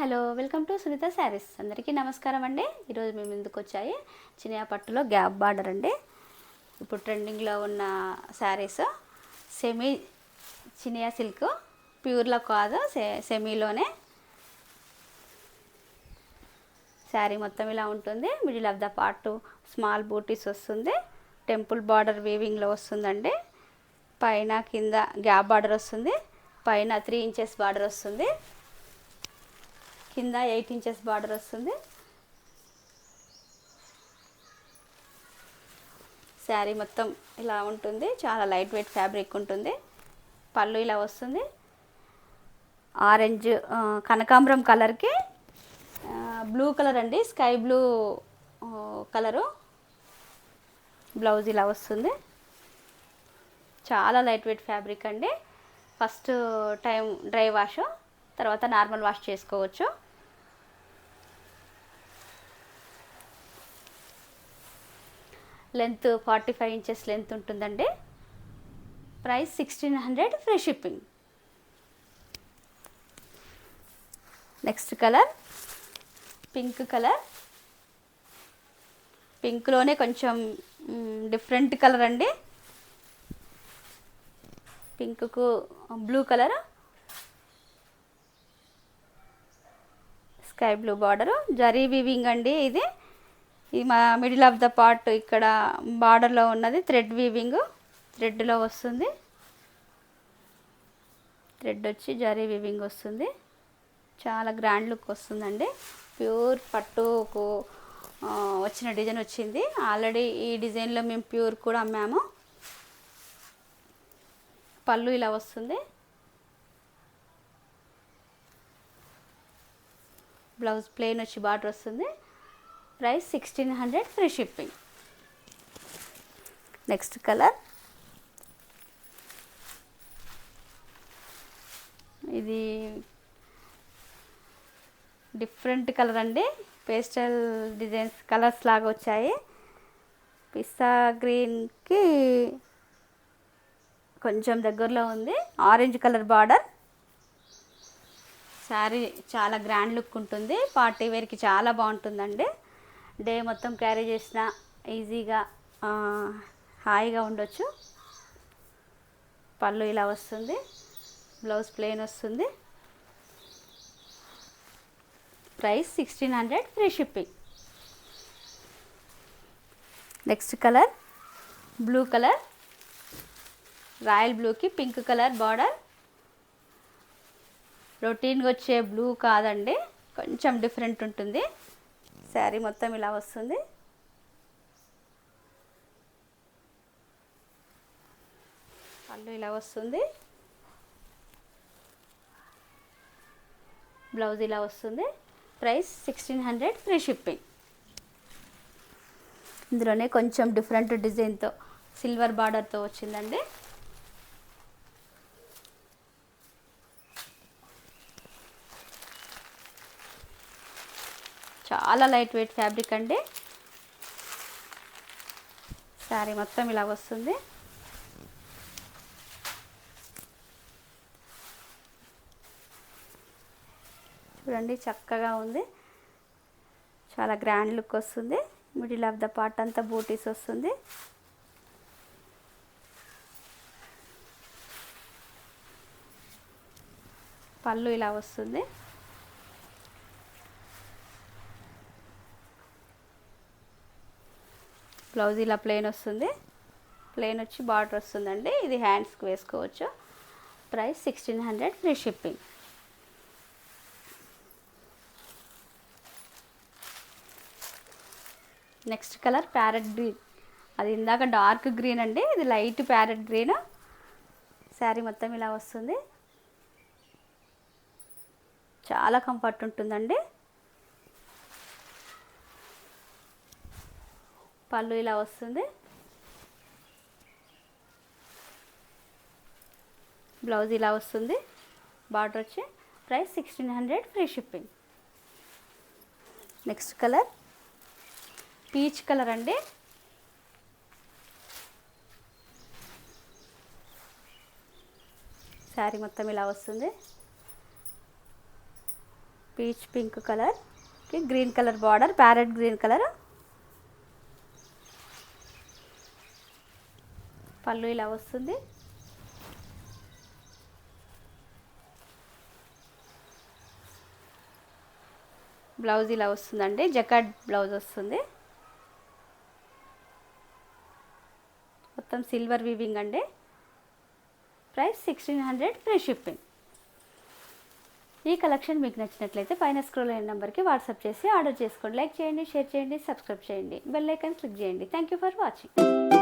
Hello welcome to Sunitha sarees. అందరికీ నమస్కారం అండి. ఈరోజు మేము ముందుకు వచ్చాయి చినియా పట్టులో గ్యాప్ బార్డర్ అండి. ఇప్పుడు ట్రెండింగ్లో ఉన్న శారీస్ సెమీ చినియా సిల్క్, ప్యూర్లో కాదు, సెమీలోనే. శారీ మొత్తం ఇలా ఉంటుంది. Middle of the part small బూటీస్ వస్తుంది. టెంపుల్ బార్డర్ వీవింగ్లో వస్తుందండి. పైన కింద గ్యాప్ బార్డర్ వస్తుంది. పైన 3 ఇంచెస్ బార్డర్ వస్తుంది. కింద 8 ఇంచెస్ బార్డర్ వస్తుంది. శారీ మొత్తం ఇలా ఉంటుంది. చాలా లైట్ వెయిట్ ఫ్యాబ్రిక్ ఉంటుంది. పళ్ళు ఇలా వస్తుంది. ఆరెంజ్ కనకాంబరం కలర్కి బ్లూ కలర్ అండి, స్కై బ్లూ కలరు. బ్లౌజ్ ఇలా వస్తుంది. చాలా లైట్ వెయిట్ ఫ్యాబ్రిక్ అండి. ఫస్ట్ టైం డ్రై వాష్, తర్వాత నార్మల్ వాష్ చేసుకోవచ్చు. లెంత్ 45 ఇంచెస్ లెంత్ ఉంటుందండి. Price 1600, free shipping. Next colour pink colour. పింక్లోనే కొంచెం డిఫరెంట్ కలర్ అండి. పింక్కు blue colour, sky blue border, zari weaving అండి. ఇది మా మిడిల్ ఆఫ్ ద పార్ట్ ఇక్కడ బార్డర్లో ఉన్నది థ్రెడ్ వీవింగ్. థ్రెడ్లో వస్తుంది. థ్రెడ్ వచ్చి జరీ వీవింగ్ వస్తుంది. చాలా గ్రాండ్ లుక్ వస్తుందండి. ప్యూర్ పట్టుకు వచ్చిన డిజైన్ వచ్చింది. ఆల్రెడీ ఈ డిజైన్లో మేము ప్యూర్ కూడా అమ్మాము. పళ్ళు ఇలా వస్తుంది. బ్లౌజ్ ప్లెయిన్ వచ్చి బార్డర్ వస్తుంది. Price 1600, free shipping. Next colour ఇది డిఫరెంట్ కలర్ అండి. పేస్టల్ డిజైన్స్ కలర్స్ లాగా వచ్చాయి. పిస్తా గ్రీన్కి కొంచెం దగ్గరలో ఉంది. Orange colour border. శారీ చాలా గ్రాండ్ లుక్ ఉంటుంది. పార్టీ వేర్కి చాలా బాగుంటుందండి. డే మొత్తం క్యారీ చేసిన ఈజీగా హాయిగా ఉండొచ్చు. పళ్ళు ఇలా వస్తుంది. బ్లౌజ్ ప్లెయిన్ వస్తుంది. Price 1600, free shipping. Next colour blue colour. Royal బ్లూకి పింక్ కలర్ బార్డర్. రొటీన్గా వచ్చే బ్లూ కాదండి, కొంచెం డిఫరెంట్ ఉంటుంది. శారీ మొత్తం ఇలా వస్తుంది. పళ్ళు ఇలా వస్తుంది. బ్లౌజ్ ఇలా వస్తుంది. Price 1600, free shipping. ఇందులోనే కొంచెం డిఫరెంట్ డిజైన్తో సిల్వర్ బార్డర్తో వచ్చిందండి. చాలా లైట్ వెయిట్ ఫ్యాబ్రిక్ అండి. శారీ మొత్తం ఇలా వస్తుంది. చూడండి చక్కగా ఉంది. చాలా గ్రాండ్ లుక్ వస్తుంది. మిడిల్ ఆఫ్ ద పార్ట్ అంతా బూటీస్ వస్తుంది. పళ్ళు ఇలా వస్తుంది. బ్లౌజ్ ఇలా ప్లెయిన్ వస్తుంది. ప్లెయిన్ వచ్చి బార్డర్ వస్తుందండి. ఇది హ్యాండ్స్కి వేసుకోవచ్చు. Price 1600, free shipping. Next colour parrot green. అది ఇందాక డార్క్ గ్రీన్ అండి, ఇది లైట్ ప్యారెట్ గ్రీన్. శారీ మొత్తం ఇలా వస్తుంది. చాలా కంఫర్ట్ ఉంటుందండి. పళ్ళు ఇలా వస్తుంది. బ్లౌజ్ ఇలా వస్తుంది. బార్డర్ వచ్చి price 1600, free shipping. Next colour peach colour అండి. శారీ మొత్తం ఇలా వస్తుంది. పీచ్ పింక్ కలర్కి green colour border, parrot green colour. పళ్ళు ఇలా వస్తుంది. బ్లౌజ్ ఇలా వస్తుందండి, జకార్డ్ బ్లౌజ్ వస్తుంది. మొత్తం సిల్వర్ వీవింగ్ అండి. Price 1600 free shipping. ఈ కలెక్షన్ మీకు నచ్చినట్లయితే పైన స్క్రోల్ అయిన నెంబర్కి వాట్సాప్ చేసి ఆర్డర్ చేసుకోండి. లైక్ చేయండి, షేర్ చేయండి, సబ్స్క్రైబ్ చేయండి, బెల్ ఐకాన్ క్లిక్ చేయండి. Thank you for watching.